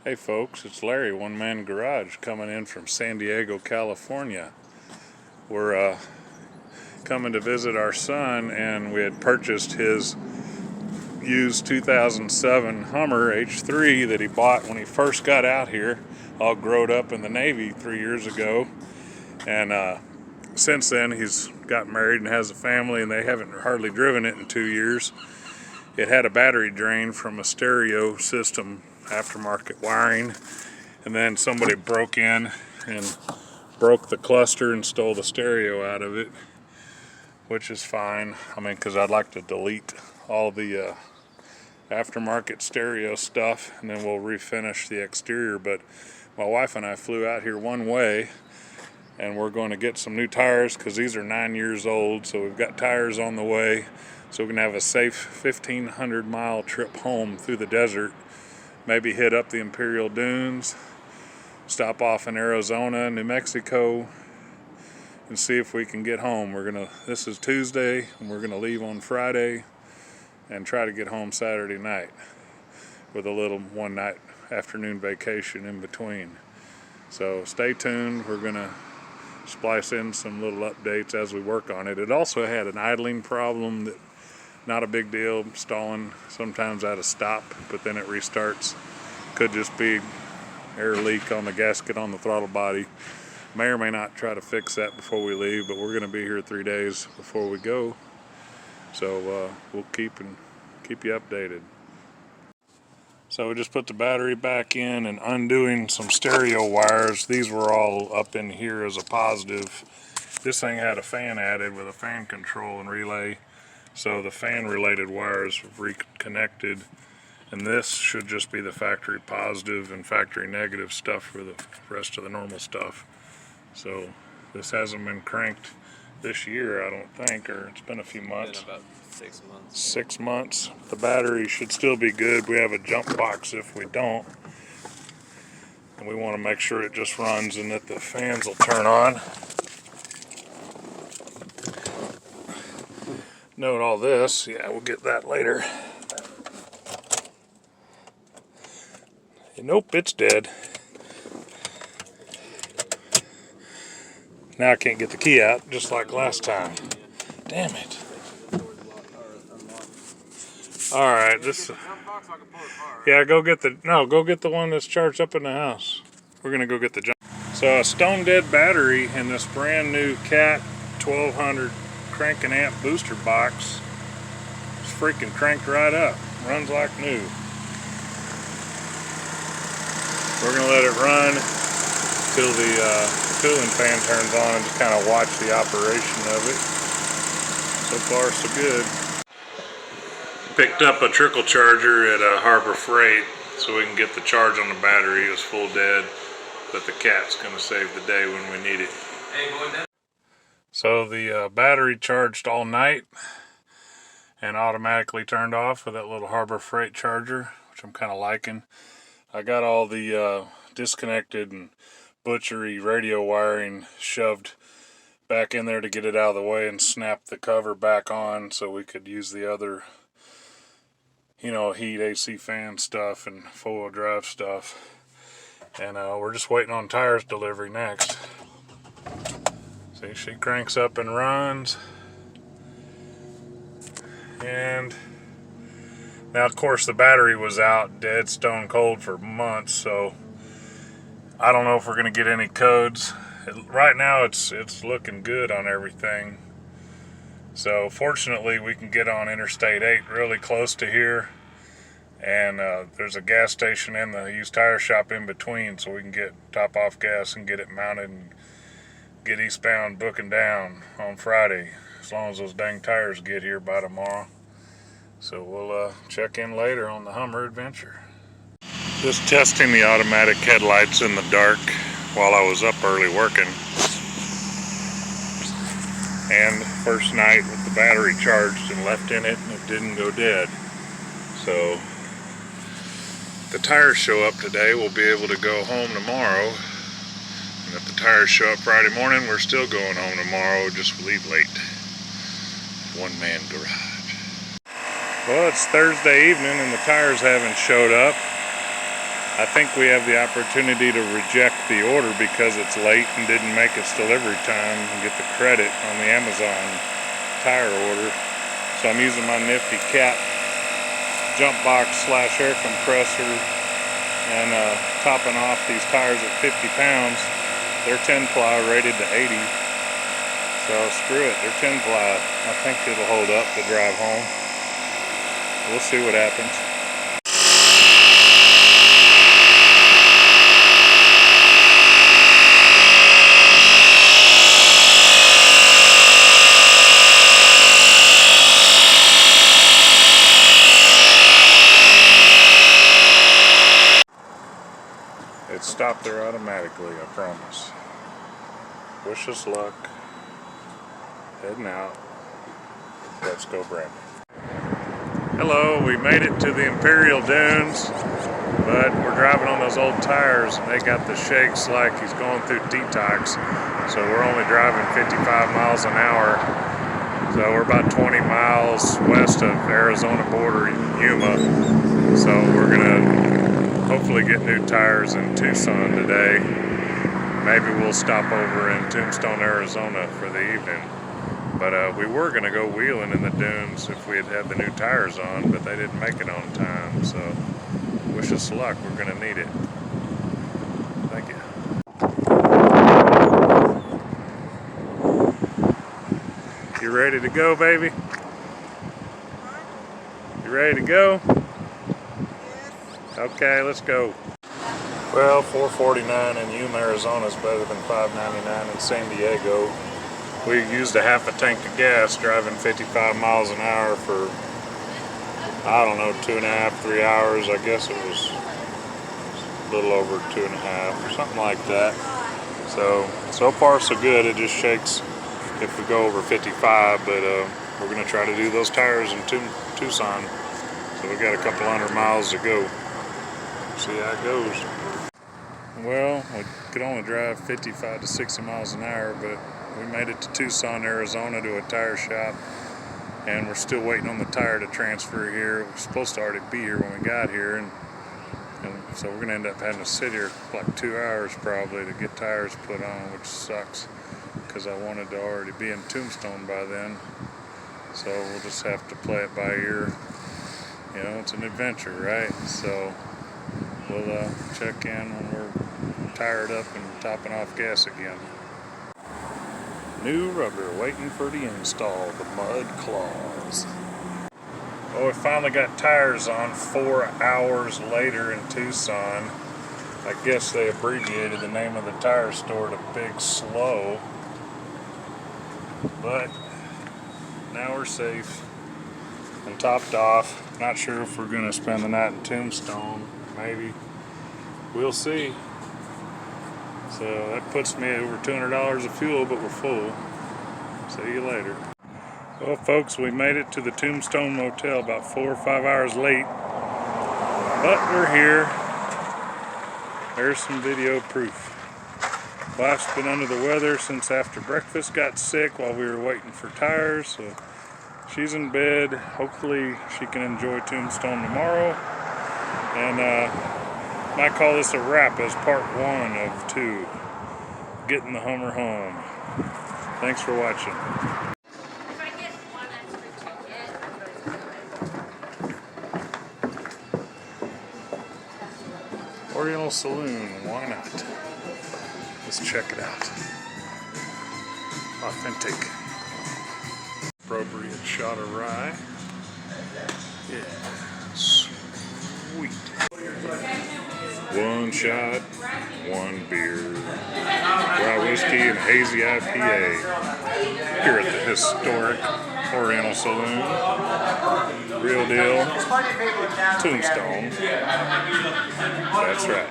Hey folks, it's Larry, One Man Garage, coming in from San Diego, California. We're coming to visit our son, and we had purchased his used 2007 Hummer H3 that he bought when he first got out here, all growed up in the Navy 3 years ago. And since then he's got married and has a family, and they haven't hardly driven it in 2 years. It had a battery drain from a stereo system, aftermarket wiring, and then somebody broke in and broke the cluster and stole the stereo out of it, which is fine. I mean, because I'd like to delete all the aftermarket stereo stuff, and then we'll refinish the exterior. But my wife and I flew out here one way, and we're going to get some new tires because these are 9 years old, so we've got tires on the way, so we can have a safe 1,500 mile trip home through the desert. Maybe hit up the Imperial Dunes, stop off in Arizona, New Mexico, and see if we can get home. This is Tuesday, and we're gonna leave on Friday and try to get home Saturday night with a little one night afternoon vacation in between. So stay tuned. We're gonna splice in some little updates as we work on it. It also had an idling problem that, not a big deal, stalling sometimes at a stop, but then it restarts. Could just be air leak on the gasket on the throttle body. May or may not try to fix that before we leave, but we're going to be here 3 days before we go, so we'll keep you updated. So we just put the battery back in and undoing some stereo wires. These were all up in here as a positive. This thing had a fan added with a fan control and relay, so the fan related wires have reconnected, and this should just be the factory positive and factory negative stuff for the rest of the normal stuff. So this hasn't been cranked this year, I don't think, or it's been a few months. It's been about 6 months. 6 months. The battery should still be good. We have a jump box if we don't, and we want to make sure it just runs and that the fans will turn on. Note all this. Yeah, we'll get that later. Nope, it's dead. Now I can't get the key out, just like last time. Damn it. Alright, yeah, go get the one that's charged up in the house. We're gonna go get the jump. So a stone dead battery in this brand new Cat 1200 crank and amp booster box. It's freaking cranked right up. Runs like new. We're gonna let it run till the cooling fan turns on and just kind of watch the operation of it. So far so good. Picked up a trickle charger at Harbor Freight so we can get the charge on the battery. It was full dead, but the Cat's gonna save the day when we need it. So the battery charged all night and automatically turned off with that little Harbor Freight charger, which I'm kind of liking. I got all the disconnected and butchery radio wiring shoved back in there to get it out of the way and snap the cover back on so we could use the other, heat AC fan stuff and four-wheel drive stuff. And we're just waiting on tires delivery next. See, she cranks up and runs. And now, of course, the battery was out dead stone cold for months, so I don't know if we're going to get any codes. Right now, it's looking good on everything. So, fortunately, we can get on Interstate 8 really close to here. And there's a gas station in the used tire shop in between, so we can get top off gas and get it mounted and get eastbound booking down on Friday, as long as those dang tires get here by tomorrow. So we'll check in later on the Hummer adventure. Just testing the automatic headlights in the dark while I was up early working. And first night with the battery charged and left in it, and it didn't go dead. So if the tires show up today, we'll be able to go home tomorrow. And if the tires show up Friday morning, we're still going home tomorrow, just leave late. One Man Garage. Well, it's Thursday evening and the tires haven't showed up. I think we have the opportunity to reject the order because it's late and didn't make its delivery time and get the credit on the Amazon tire order. So I'm using my nifty Cat jump box / air compressor and topping off these tires at 50 pounds. They're 10 ply rated to 80. So screw it, they're 10 ply. I think it'll hold up to drive home. We'll see what happens. It stopped there automatically, I promise. Wish us luck. Heading out. Let's go, Brandon. Hello, we made it to the Imperial Dunes, but we're driving on those old tires and they got the shakes like he's going through detox. So we're only driving 55 miles an hour. So we're about 20 miles west of Arizona border, Yuma. So we're gonna hopefully get new tires in Tucson today. Maybe we'll stop over in Tombstone, Arizona for the evening. But we were going to go wheeling in the dunes if we had had the new tires on, but they didn't make it on time. So wish us luck. We're going to need it. Thank you. You ready to go, baby? You ready to go? Okay, let's go. Well, $4.49 in Yuma, Arizona is better than $5.99 in San Diego. We used a half a tank of gas driving 55 miles an hour for, I don't know, 2.5, 3 hours. I guess it was a little over 2.5 or something like that. So far so good. It just shakes if we go over 55, but we're going to try to do those tires in Tucson. So we got a couple hundred miles to go. See how it goes. Well, we could only drive 55 to 60 miles an hour, but we made it to Tucson, Arizona to a tire shop, and we're still waiting on the tire to transfer here. We're supposed to already be here when we got here, and so we're going to end up having to sit here like 2 hours probably to get tires put on, which sucks because I wanted to already be in Tombstone by then. So we'll just have to play it by ear. You know, it's an adventure, right? So we'll check in when we're tired up and topping off gas again. New rubber waiting for the install, the mud claws. Well, we finally got tires on 4 hours later in Tucson. I guess they abbreviated the name of the tire store to Big Slow. But now we're safe and topped off. Not sure if we're going to spend the night in Tombstone. Maybe. We'll see. So that puts me at over $200 of fuel, but we're full. See you later. Well, folks, we made it to the Tombstone Motel about 4 or 5 hours late, but we're here. There's some video proof. Wife's been under the weather since after breakfast, got sick while we were waiting for tires, so she's in bed. Hopefully she can enjoy Tombstone tomorrow. And might call this a wrap as part 1 of 2. Getting the Hummer home. Thanks for watching. Oriental Saloon, why not? Let's check it out. Authentic. Appropriate shot of rye. Yeah, sweet. 1 shot, 1 beer. Dry whiskey and hazy IPA. Here at the historic Oriental Saloon. Real deal. Tombstone. That's right.